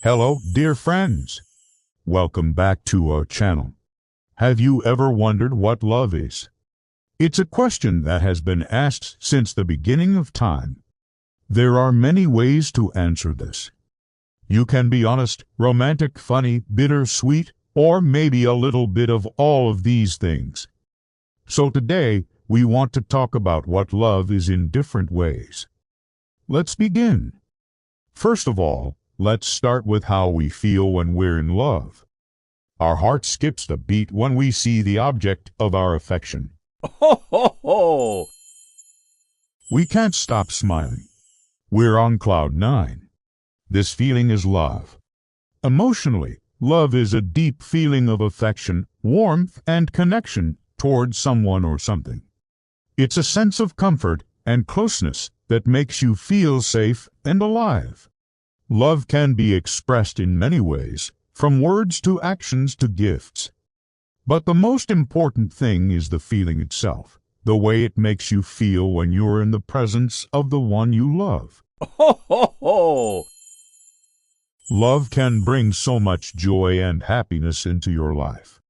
Hello, dear friends. Welcome back to our channel. Have you ever wondered what love is? It's a question that has been asked since the beginning of time. There are many ways to answer this. You can be honest, romantic, funny, bitter, sweet, or maybe a little bit of all of these things. So today, we want to talk about what love is in different ways. Let's begin. First of all, let's start with how we feel when we're in love. Our heart skips a beat when we see the object of our affection. Ho, ho, ho! We can't stop smiling. We're on cloud nine. This feeling is love. Emotionally, love is a deep feeling of affection, warmth, and connection towards someone or something. It's a sense of comfort and closeness that makes you feel safe and alive. Love can be expressed in many ways, from words to actions to gifts. But the most important thing is the feeling itself, the way it makes you feel when you're in the presence of the one you love. Ho, ho, ho! Love can bring so much joy and happiness into your life.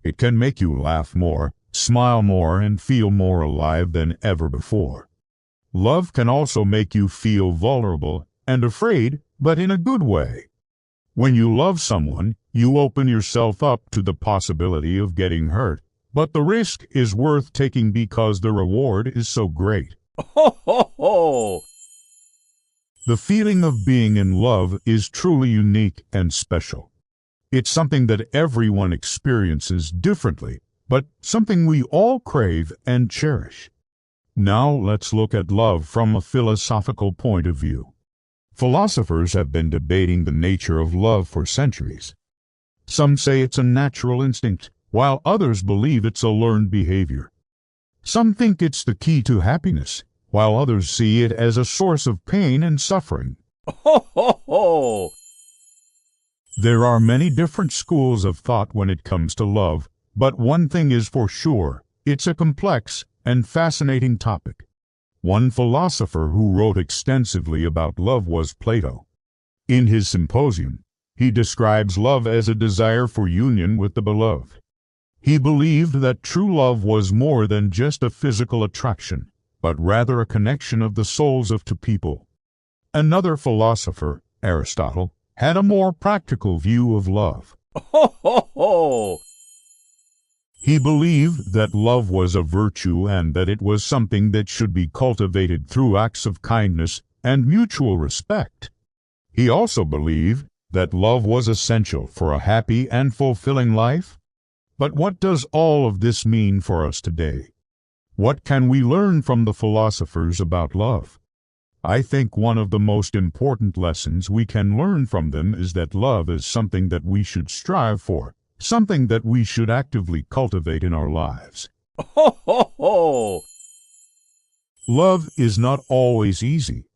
It can make you laugh more, smile more, and feel more alive than ever before. Love can also make you feel vulnerable and afraid, but in a good way. When you love someone, you open yourself up to the possibility of getting hurt, but the risk is worth taking because the reward is so great. Ho, ho, ho! The feeling of being in love is truly unique and special. It's something that everyone experiences differently, but something we all crave and cherish. Now let's look at love from a philosophical point of view. Philosophers have been debating the nature of love for centuries. Some say it's a natural instinct, while others believe it's a learned behavior. Some think it's the key to happiness, while others see it as a source of pain and suffering. Ho, ho, ho! There are many different schools of thought when it comes to love, but one thing is for sure, it's a complex and fascinating topic. One philosopher who wrote extensively about love was Plato. In his Symposium, he describes love as a desire for union with the beloved. He believed that true love was more than just a physical attraction, but rather a connection of the souls of two people. Another philosopher, Aristotle, had a more practical view of love. Ho, ho, ho! He believed that love was a virtue and that it was something that should be cultivated through acts of kindness and mutual respect. He also believed that love was essential for a happy and fulfilling life. But what does all of this mean for us today? What can we learn from the philosophers about love? I think one of the most important lessons we can learn from them is that love is something that we should strive for. Something that we should actively cultivate in our lives. Ho, ho, ho! Love is not always easy.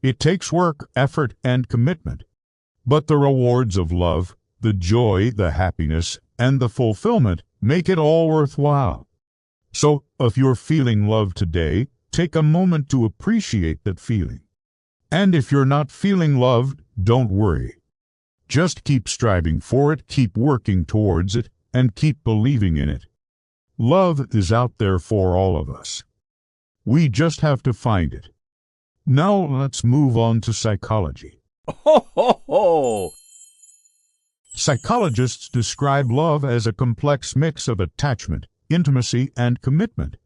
It takes work, effort, and commitment. But the rewards of love, the joy, the happiness, and the fulfillment make it all worthwhile. So, if you're feeling love today, take a moment to appreciate that feeling. And if you're not feeling loved, don't worry. Just keep striving for it, keep working towards it, and keep believing in it. Love is out there for all of us. We just have to find it. Now let's move on to psychology. Ho, ho, ho! Psychologists describe love as a complex mix of attachment, intimacy, and commitment.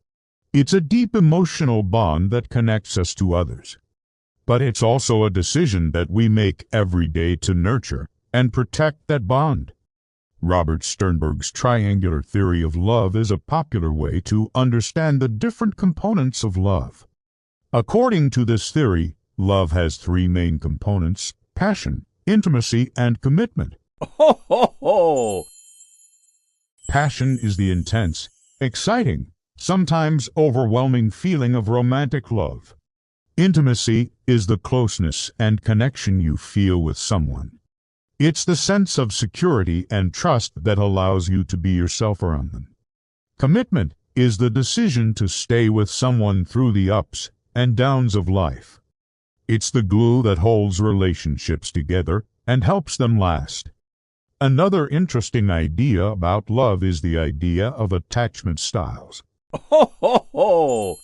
It's a deep emotional bond that connects us to others. But it's also a decision that we make every day to nurture and protect that bond. Robert Sternberg's triangular theory of love is a popular way to understand the different components of love. According to this theory, love has three main components: passion, intimacy, and commitment. Ho, ho, ho! Passion is the intense, exciting, sometimes overwhelming feeling of romantic love. Intimacy is the closeness and connection you feel with someone. It's the sense of security and trust that allows you to be yourself around them. Commitment is the decision to stay with someone through the ups and downs of life. It's the glue that holds relationships together and helps them last. Another interesting idea about love is the idea of attachment styles. Ho, ho, ho!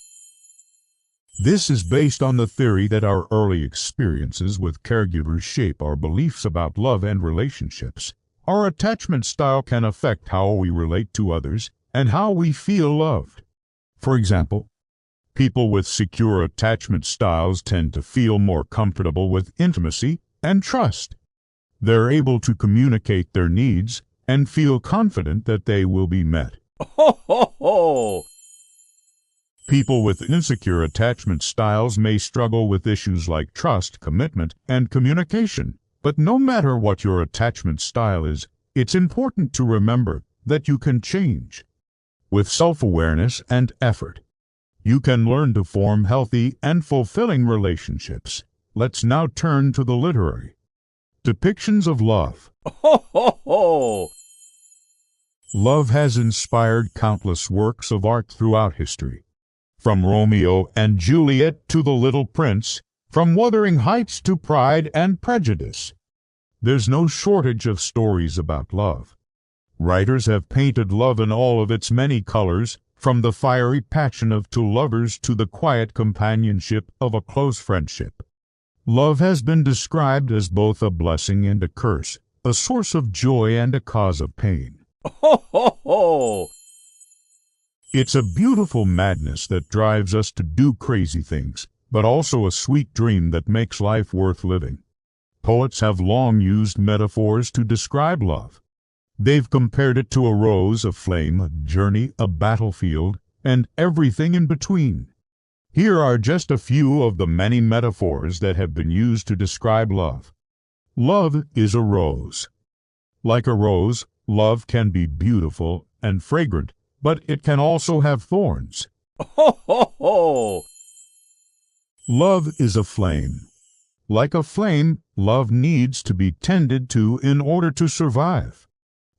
This is based on the theory that our early experiences with caregivers shape our beliefs about love and relationships. Our attachment style can affect how we relate to others and how we feel loved. For example, people with secure attachment styles tend to feel more comfortable with intimacy and trust. They're able to communicate their needs and feel confident that they will be met. Ho, ho, ho! People with insecure attachment styles may struggle with issues like trust, commitment, and communication. But no matter what your attachment style is, it's important to remember that you can change. With self-awareness and effort, you can learn to form healthy and fulfilling relationships. Let's now turn to the literary depictions of love. Ho, ho, ho! Love has inspired countless works of art throughout history. From Romeo and Juliet to The Little Prince, from Wuthering Heights to Pride and Prejudice, there's no shortage of stories about love. Writers have painted love in all of its many colors, from the fiery passion of two lovers to the quiet companionship of a close friendship. Love has been described as both a blessing and a curse, a source of joy and a cause of pain. Ho, ho, ho! It's a beautiful madness that drives us to do crazy things, but also a sweet dream that makes life worth living. Poets have long used metaphors to describe love. They've compared it to a rose, a flame, a journey, a battlefield, and everything in between. Here are just a few of the many metaphors that have been used to describe love. Love is a rose. Like a rose, love can be beautiful and fragrant, but it can also have thorns. Ho, ho, ho! Love is a flame. Like a flame, love needs to be tended to in order to survive.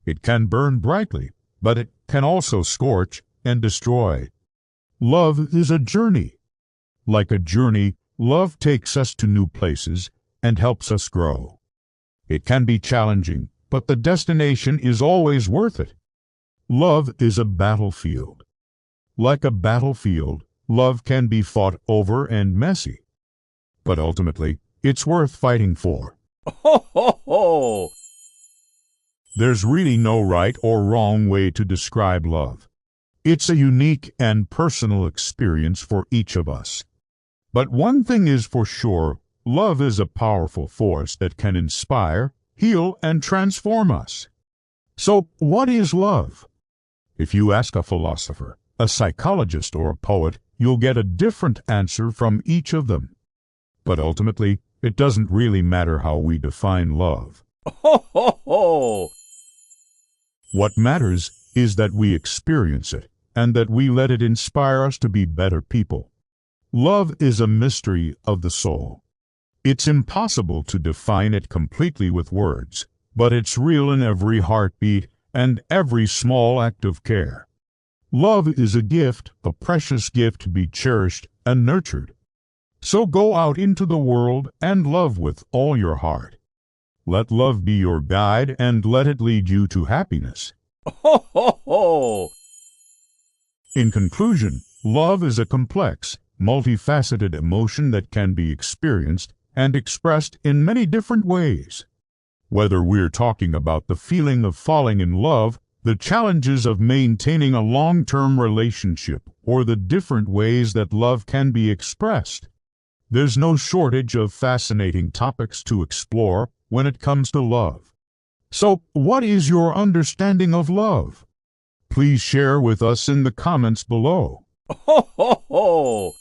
It can burn brightly, but it can also scorch and destroy. Love is a journey. Like a journey, love takes us to new places and helps us grow. It can be challenging, but the destination is always worth it. Love is a battlefield. Like a battlefield, love can be fought over and messy. But ultimately, it's worth fighting for. Ho, ho, ho! There's really no right or wrong way to describe love. It's a unique and personal experience for each of us. But one thing is for sure, love is a powerful force that can inspire, heal, and transform us. So, what is love? If you ask a philosopher, a psychologist, or a poet, you'll get a different answer from each of them. But ultimately, it doesn't really matter how we define love. Ho, ho, ho! What matters is that we experience it, and that we let it inspire us to be better people. Love is a mystery of the soul. It's impossible to define it completely with words, but it's real in every heartbeat and every small act of care. Love is a gift, a precious gift to be cherished and nurtured. So go out into the world and love with all your heart. Let love be your guide and let it lead you to happiness. Ho, ho, ho! In conclusion, love is a complex, multifaceted emotion that can be experienced and expressed in many different ways. Whether we're talking about the feeling of falling in love, the challenges of maintaining a long-term relationship, or the different ways that love can be expressed, there's no shortage of fascinating topics to explore when it comes to love. So, what is your understanding of love? Please share with us in the comments below. Ho, ho, ho!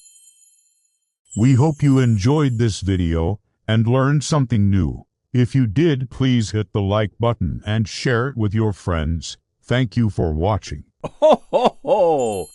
We hope you enjoyed this video and learned something new. If you did, please hit the like button and share it with your friends. Thank you for watching. Ho, ho, ho!